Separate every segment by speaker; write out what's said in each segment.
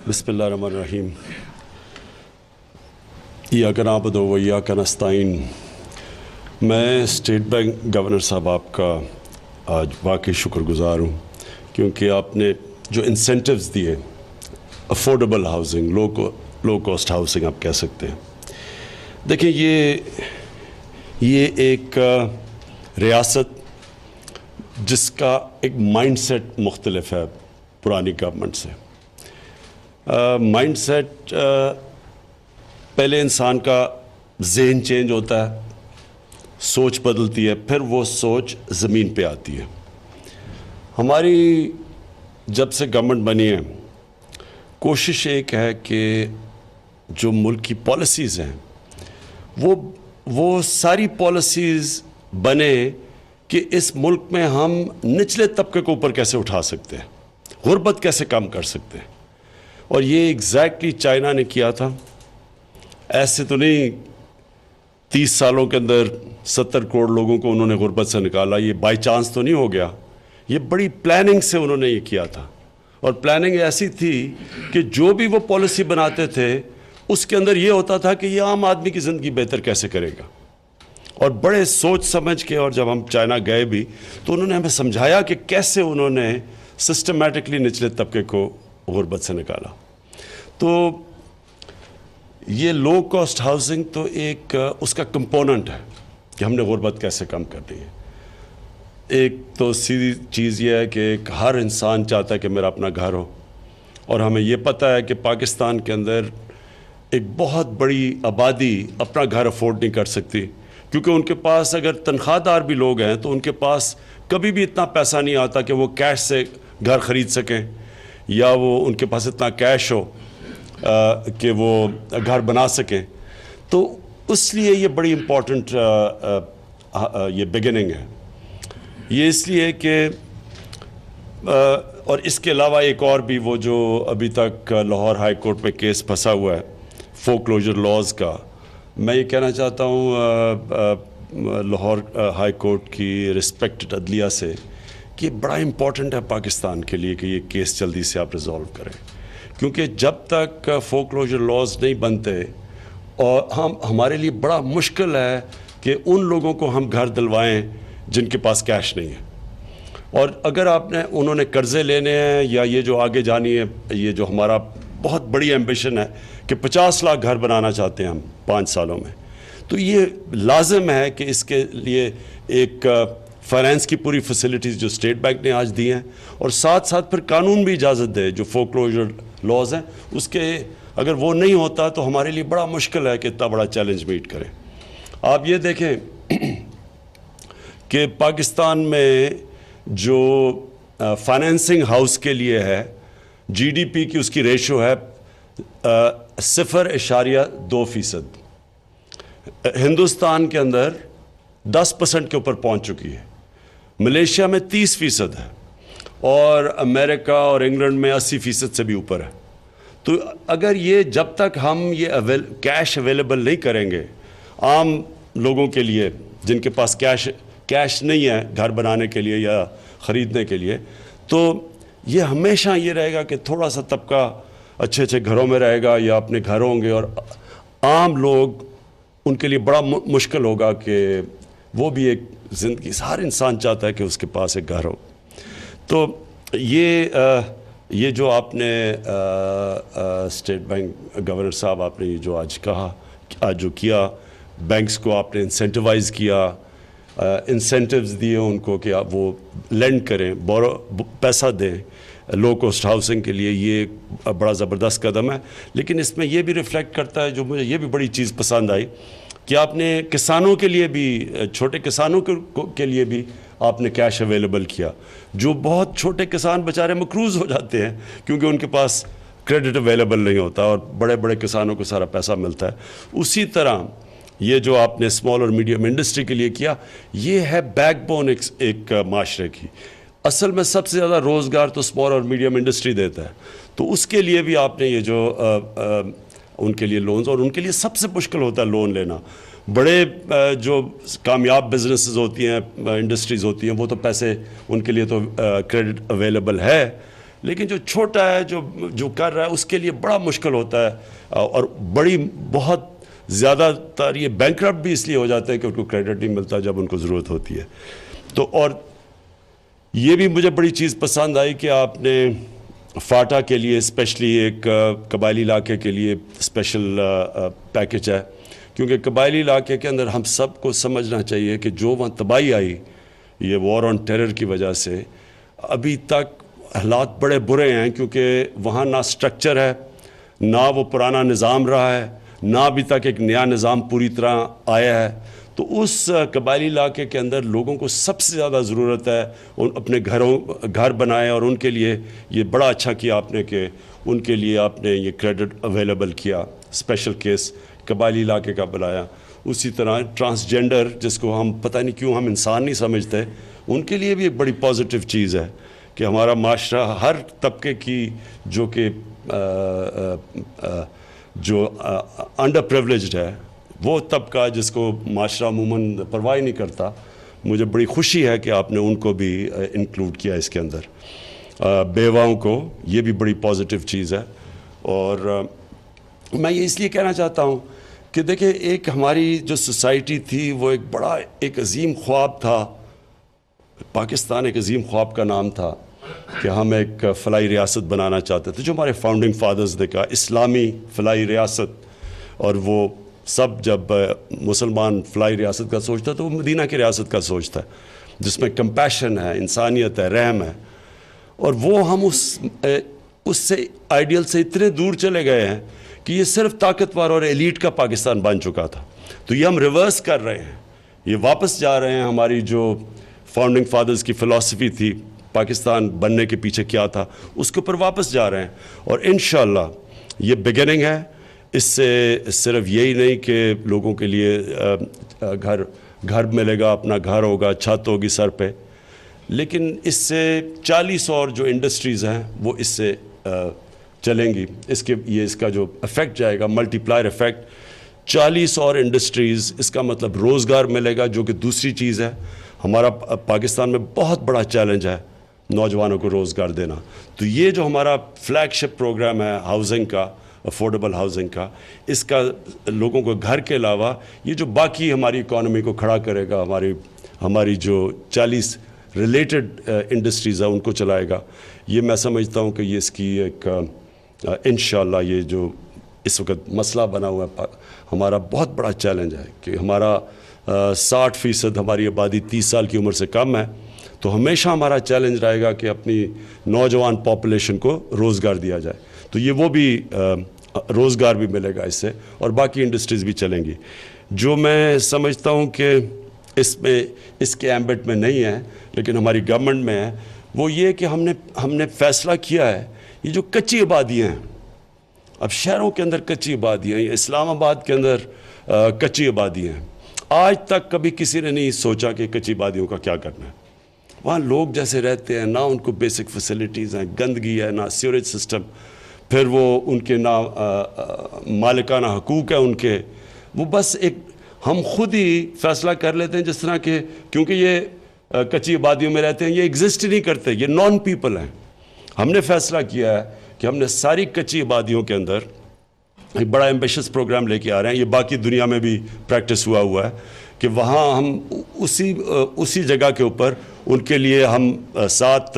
Speaker 1: بسم اللہ الرحمن الرحیم. ایاک نعبد و ایاک نستعین. میں اسٹیٹ بینک گورنر صاحب آپ کا آج واقعی شکر گزار ہوں، کیونکہ آپ نے جو انسینٹیوز دیے، affordable housing, low cost housing آپ کہہ سکتے ہیں. دیکھیں، یہ ایک ریاست جس کا ایک مائنڈ سیٹ مختلف ہے پرانی گورنمنٹ سے. مائنڈ سیٹ پہلے انسان کا ذہن چینج ہوتا ہے، سوچ بدلتی ہے، پھر وہ سوچ زمین پہ آتی ہے. ہماری جب سے گورنمنٹ بنی ہے، کوشش ایک ہے کہ جو ملک کی پالیسیز ہیں وہ ساری پالیسیز بنے کہ اس ملک میں ہم نچلے طبقے کو اوپر کیسے اٹھا سکتے ہیں، غربت کیسے کم کر سکتے ہیں. اور یہ ایگزیکٹلی چائنا نے کیا تھا. ایسے تو نہیں 30 سالوں کے اندر 70 کروڑ لوگوں کو انہوں نے غربت سے نکالا. یہ بائی چانس تو نہیں ہو گیا، یہ بڑی پلاننگ سے انہوں نے یہ کیا تھا. اور پلاننگ ایسی تھی کہ جو بھی وہ پالیسی بناتے تھے اس کے اندر یہ ہوتا تھا کہ یہ عام آدمی کی زندگی بہتر کیسے کرے گا. اور بڑے سوچ سمجھ کے، اور جب ہم چائنا گئے بھی تو انہوں نے ہمیں سمجھایا کہ کیسے انہوں نے سسٹمیٹکلی نچلے طبقے کو غربت سے نکالا. تو یہ لو کاسٹ ہاؤسنگ تو ایک اس کا کمپوننٹ ہے کہ ہم نے غربت کیسے کم کرنی ہے. ایک تو سیدھی چیز یہ ہے کہ ہر انسان چاہتا ہے کہ میرا اپنا گھر ہو، اور ہمیں یہ پتہ ہے کہ پاکستان کے اندر ایک بہت بڑی آبادی اپنا گھر افورڈ نہیں کر سکتی، کیونکہ ان کے پاس اگر تنخواہ دار بھی لوگ ہیں تو ان کے پاس کبھی بھی اتنا پیسہ نہیں آتا کہ وہ کیش سے گھر خرید سکیں، یا وہ ان کے پاس اتنا کیش ہو کہ وہ گھر بنا سکیں. تو اس لیے یہ بڑی امپورٹنٹ یہ بگننگ ہے. یہ اس لیے کہ اور اس کے علاوہ ایک اور بھی وہ جو ابھی تک لاہور ہائی کورٹ میں کیس پھنسا ہوا ہے فور کلوجر لاز کا، میں یہ کہنا چاہتا ہوں لاہور ہائی کورٹ کی رسپیکٹڈ عدلیہ سے کہ یہ بڑا امپورٹنٹ ہے پاکستان کے لیے کہ یہ کیس جلدی سے آپ ریزالو کریں، کیونکہ جب تک فور کلوجر لاز نہیں بنتے اور ہمارے لیے بڑا مشکل ہے کہ ان لوگوں کو ہم گھر دلوائیں جن کے پاس کیش نہیں ہے. اور اگر انہوں نے قرضے لینے ہیں یا یہ جو آگے جانی ہے، یہ جو ہمارا بہت بڑی ایمبیشن ہے کہ 50 لاکھ گھر بنانا چاہتے ہیں ہم 5 سالوں میں، تو یہ لازم ہے کہ اس کے لیے ایک فائنینس کی پوری فیسلٹیز جو اسٹیٹ بینک نے آج دی ہیں، اور ساتھ ساتھ پھر قانون بھی اجازت دے جو فور کلوجر لاز ہیں اس کے. اگر وہ نہیں ہوتا تو ہمارے لیے بڑا مشکل ہے کہ اتنا بڑا چیلنج میٹ کریں. آپ یہ دیکھیں کہ پاکستان میں جو فائنینسنگ ہاؤس کے لیے ہے، جی ڈی پی کی اس کی ریشو ہے 0.2%. ہندوستان کے اندر 10% کے اوپر پہنچ چکی ہے، ملیشیا میں 30% ہے، اور امریکہ اور انگلینڈ میں 80% سے بھی اوپر ہے. تو اگر یہ جب تک ہم یہ کیش اویلیبل نہیں کریں گے عام لوگوں کے لیے جن کے پاس کیش نہیں ہے گھر بنانے کے لیے یا خریدنے کے لیے، تو یہ ہمیشہ یہ رہے گا کہ تھوڑا سا طبقہ اچھے اچھے گھروں میں رہے گا یا اپنے گھر ہوں گے، اور عام لوگ ان کے لیے بڑا مشکل ہوگا کہ وہ بھی ایک زندگی، ہر انسان چاہتا ہے کہ اس کے پاس ایک گھر ہو. تو یہ جو آپ نے اسٹیٹ بینک گورنر صاحب آپ نے یہ جو آج کہا، آج جو کیا، بینکس کو آپ نے انسینٹیوائز کیا، انسینٹیوز دیے ان کو کہ آپ وہ لینڈ کریں، پیسہ دیں لو کاسٹ ہاؤسنگ کے لیے، یہ بڑا زبردست قدم ہے. لیکن اس میں یہ بھی ریفلیکٹ کرتا ہے، جو مجھے یہ بھی بڑی چیز پسند آئی، کہ آپ نے کسانوں کے لیے بھی، چھوٹے کسانوں کے لیے بھی آپ نے کیش اویلیبل کیا. جو بہت چھوٹے کسان بیچارے مقروض ہو جاتے ہیں کیونکہ ان کے پاس کریڈٹ اویلیبل نہیں ہوتا، اور بڑے بڑے کسانوں کو سارا پیسہ ملتا ہے. اسی طرح یہ جو آپ نے اسمال اور میڈیم انڈسٹری کے لیے کیا، یہ ہے بیک بون ایک معاشرے کی. اصل میں سب سے زیادہ روزگار تو اسمال اور میڈیم انڈسٹری دیتا ہے. تو اس کے لیے بھی آپ نے یہ جو ان کے لیے لونز، اور ان کے لیے سب سے مشکل ہوتا ہے لون لینا. بڑے جو کامیاب بزنسز ہوتی ہیں، انڈسٹریز ہوتی ہیں، وہ تو پیسے ان کے لیے تو کریڈٹ اویلیبل ہے، لیکن جو چھوٹا ہے جو کر رہا ہے اس کے لیے بڑا مشکل ہوتا ہے اور بہت زیادہ تر یہ بینکرپٹ بھی اس لیے ہو جاتا ہے کہ ان کو کریڈٹ نہیں ملتا جب ان کو ضرورت ہوتی ہے. تو اور یہ بھی مجھے بڑی چیز پسند آئی کہ آپ نے فاٹا کے لیے اسپیشلی ایک قبائلی علاقے کے لیے اسپیشل پیکج ہے, کیونکہ قبائلی علاقے کے اندر ہم سب کو سمجھنا چاہیے کہ جو وہاں تباہی آئی یہ وار آن ٹیرر کی وجہ سے, ابھی تک حالات بڑے برے ہیں, کیونکہ وہاں نہ سٹرکچر ہے, نہ وہ پرانا نظام رہا ہے, نہ ابھی تک ایک نیا نظام پوری طرح آیا ہے. تو اس قبائلی علاقے کے اندر لوگوں کو سب سے زیادہ ضرورت ہے اپنے گھر بنائے, اور ان کے لیے یہ بڑا اچھا کیا آپ نے کہ ان کے لیے آپ نے یہ کریڈٹ اویلیبل کیا, اسپیشل کیس قبائلی علاقے کا بنایا. اسی طرح ٹرانسجینڈر, جس کو ہم پتہ نہیں کیوں ہم انسان نہیں سمجھتے, ان کے لیے بھی ایک بڑی پازیٹیو چیز ہے کہ ہمارا معاشرہ ہر طبقے کی جو انڈر پریولیجڈ ہے, وہ طبقہ جس کو معاشرہ عموماً پرواہ نہیں کرتا, مجھے بڑی خوشی ہے کہ آپ نے ان کو بھی انکلوڈ کیا اس کے اندر. بیواؤں کو, یہ بھی بڑی پازیٹیو چیز ہے. اور میں یہ اس لیے کہنا چاہتا ہوں کہ دیکھیں ایک ہماری جو سوسائٹی تھی وہ ایک عظیم خواب تھا, پاکستان ایک عظیم خواب کا نام تھا کہ ہم ایک فلاحی ریاست بنانا چاہتے تھے, جو ہمارے فاؤنڈنگ فادرز نے کہا اسلامی فلاحی ریاست. اور وہ سب جب مسلمان فلاحی ریاست کا سوچتا ہے تو وہ مدینہ کی ریاست کا سوچتا ہے, جس میں کمپیشن ہے, انسانیت ہے, رحم ہے. اور وہ ہم اس سے آئیڈیل سے اتنے دور چلے گئے ہیں کہ یہ صرف طاقتور اور ایلیٹ کا پاکستان بن چکا تھا. تو یہ ہم ریورس کر رہے ہیں, یہ واپس جا رہے ہیں. ہماری جو فاؤنڈنگ فادرز کی فلسفی تھی پاکستان بننے کے پیچھے کیا تھا, اس کے اوپر واپس جا رہے ہیں. اور انشاءاللہ یہ بگننگ ہے. اس سے صرف یہی نہیں کہ لوگوں کے لیے گھر ملے گا, اپنا گھر ہوگا, چھت ہوگی سر پہ, لیکن اس سے 40 اور جو انڈسٹریز ہیں وہ اس سے چلیں گی. اس کا جو افیکٹ جائے گا, ملٹی پلائر افیکٹ, 40 اور انڈسٹریز, اس کا مطلب روزگار ملے گا, جو کہ دوسری چیز ہے. ہمارا پاکستان میں بہت بڑا چیلنج ہے نوجوانوں کو روزگار دینا. تو یہ جو ہمارا فلیگ شپ پروگرام ہے ہاؤسنگ کا, افورڈیبل ہاؤسنگ کا, اس کا لوگوں کو گھر کے علاوہ یہ جو باقی ہماری اکانومی کو کھڑا کرے گا, ہماری جو 40 ریلیٹڈ انڈسٹریز ہیں ان کو چلائے گا. یہ میں سمجھتا ہوں کہ یہ اس کی ایک انشاءاللہ یہ جو اس وقت مسئلہ بنا ہوا ہے, ہمارا بہت بڑا چیلنج ہے کہ ہمارا 60% ہماری آبادی 30 سال کی عمر سے کم ہے. تو ہمیشہ ہمارا چیلنج رہے گا کہ اپنی نوجوان پاپولیشن کو روزگار دیا جائے. تو یہ وہ بھی روزگار بھی ملے گا اس سے, اور باقی انڈسٹریز بھی چلیں گی. جو میں سمجھتا ہوں کہ اس کے ایمبٹ میں نہیں ہے لیکن ہماری گورنمنٹ میں ہے, وہ یہ کہ ہم نے فیصلہ کیا ہے یہ جو کچی آبادیاں ہیں, اب شہروں کے اندر کچی آبادیاں ہیں, اسلام آباد کے اندر کچی آبادیاں ہیں. آج تک کبھی کسی نے نہیں سوچا کہ کچی آبادیوں کا کیا کرنا ہے. وہاں لوگ جیسے رہتے ہیں, نہ ان کو بیسک فیسلٹیز ہیں, گندگی ہے, نہ سیوریج سسٹم, پھر وہ ان کے نہ مالکانہ حقوق ہیں ان کے. وہ بس ہم خود ہی فیصلہ کر لیتے ہیں جس طرح کہ کیونکہ یہ کچی آبادیوں میں رہتے ہیں, یہ ایگزسٹ ہی نہیں کرتے, یہ نان پیپل ہیں. ہم نے فیصلہ کیا ہے کہ ہم نے ساری کچی آبادیوں کے اندر ایک بڑا ایمبیشس پروگرام لے کے آ رہے ہیں. یہ باقی دنیا میں بھی پریکٹس ہوا ہے کہ وہاں ہم اسی جگہ کے اوپر ان کے لیے ہم 7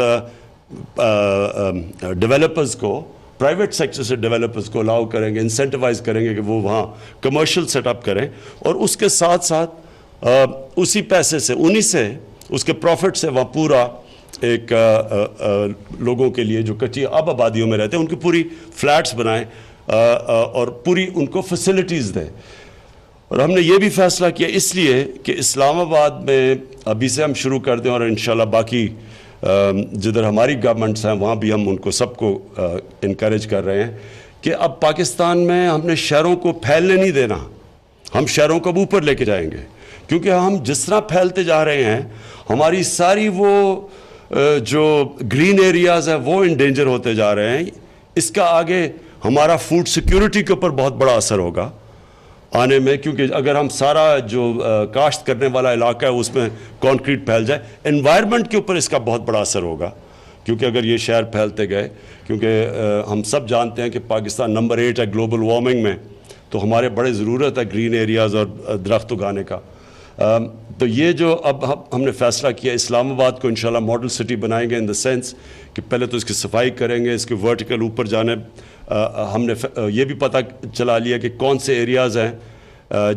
Speaker 1: ڈیولپرز کو, پرائیویٹ سیکٹر سے ڈیولپرز کو الاؤ کریں گے, انسینٹیوائز کریں گے کہ وہ وہاں کمرشل سیٹ اپ کریں, اور اس کے ساتھ ساتھ اسی پیسے سے, انہی سے, اس کے پروفٹ سے وہاں پورا ایک لوگوں کے لیے جو کچی آبادیوں میں رہتے ہیں ان کی پوری فلیٹس بنائیں اور پوری ان کو فیسلٹیز دیں. اور ہم نے یہ بھی فیصلہ کیا اس لیے کہ اسلام آباد میں ابھی سے ہم شروع کر دیں, اور انشاءاللہ باقی جدھر ہماری گورنمنٹس ہیں وہاں بھی ہم ان کو سب کو انکریج کر رہے ہیں کہ اب پاکستان میں ہم نے شہروں کو پھیلنے نہیں دینا, ہم شہروں کو اب اوپر لے کے جائیں گے. کیونکہ ہم جس طرح پھیلتے جا رہے ہیں ہماری ساری وہ جو گرین ایریاز ہیں وہ انڈینجر ہوتے جا رہے ہیں. اس کا آگے ہمارا فوڈ سیکیورٹی کے اوپر بہت بڑا اثر ہوگا آنے میں, کیونکہ اگر ہم سارا جو کاشت کرنے والا علاقہ ہے اس میں کانکریٹ پھیل جائے, انوائرمنٹ کے اوپر اس کا بہت بڑا اثر ہوگا. کیونکہ اگر یہ شہر پھیلتے گئے، کیونکہ ہم سب جانتے ہیں کہ پاکستان نمبر 8 ہے گلوبل وارمنگ میں، تو ہمارے بڑے ضرورت ہے گرین ایریاز اور درخت اگانے کا. تو یہ جو اب ہم نے فیصلہ کیا اسلام آباد کو انشاءاللہ ماڈل سٹی بنائیں گے، ان دا سینس کہ پہلے تو اس کی صفائی کریں گے، اس کے ورٹیکل اوپر جانے. ہم نے یہ بھی پتہ چلا لیا کہ کون سے ایریاز ہیں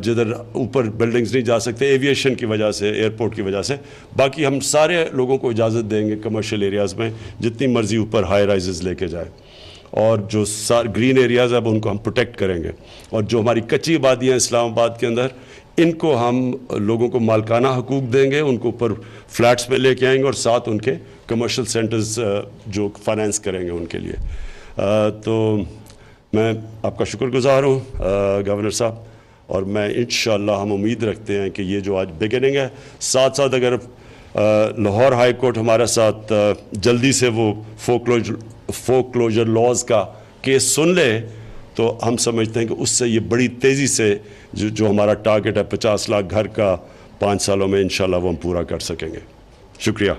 Speaker 1: جدھر اوپر بلڈنگز نہیں جا سکتے ایویشن کی وجہ سے، ایئرپورٹ کی وجہ سے. باقی ہم سارے لوگوں کو اجازت دیں گے کمرشل ایریاز میں جتنی مرضی اوپر ہائی رائزز لے کے جائے، اور جو گرین ایریاز ہیں ان کو ہم پروٹیکٹ کریں گے. اور جو ہماری کچی آبادیاں ہیں اسلام آباد کے اندر، ان کو ہم لوگوں کو مالکانہ حقوق دیں گے، ان کو اوپر فلیٹس میں لے کے آئیں گے، اور ساتھ ان کے کمرشل سینٹرز جو فائنینس کریں گے ان کے لیے. تو میں آپ کا شکر گزار ہوں گورنر صاحب، اور میں انشاءاللہ ہم امید رکھتے ہیں کہ یہ جو آج بگننگ ہے، ساتھ ساتھ اگر لاہور ہائی کورٹ ہمارے ساتھ جلدی سے وہ فوک کلوجر لاز کا کیس سن لے، تو ہم سمجھتے ہیں کہ اس سے یہ بڑی تیزی سے جو ہمارا ٹارگٹ ہے 50 لاکھ گھر کا 5 سالوں میں، انشاءاللہ وہ ہم پورا کر سکیں گے. شکریہ.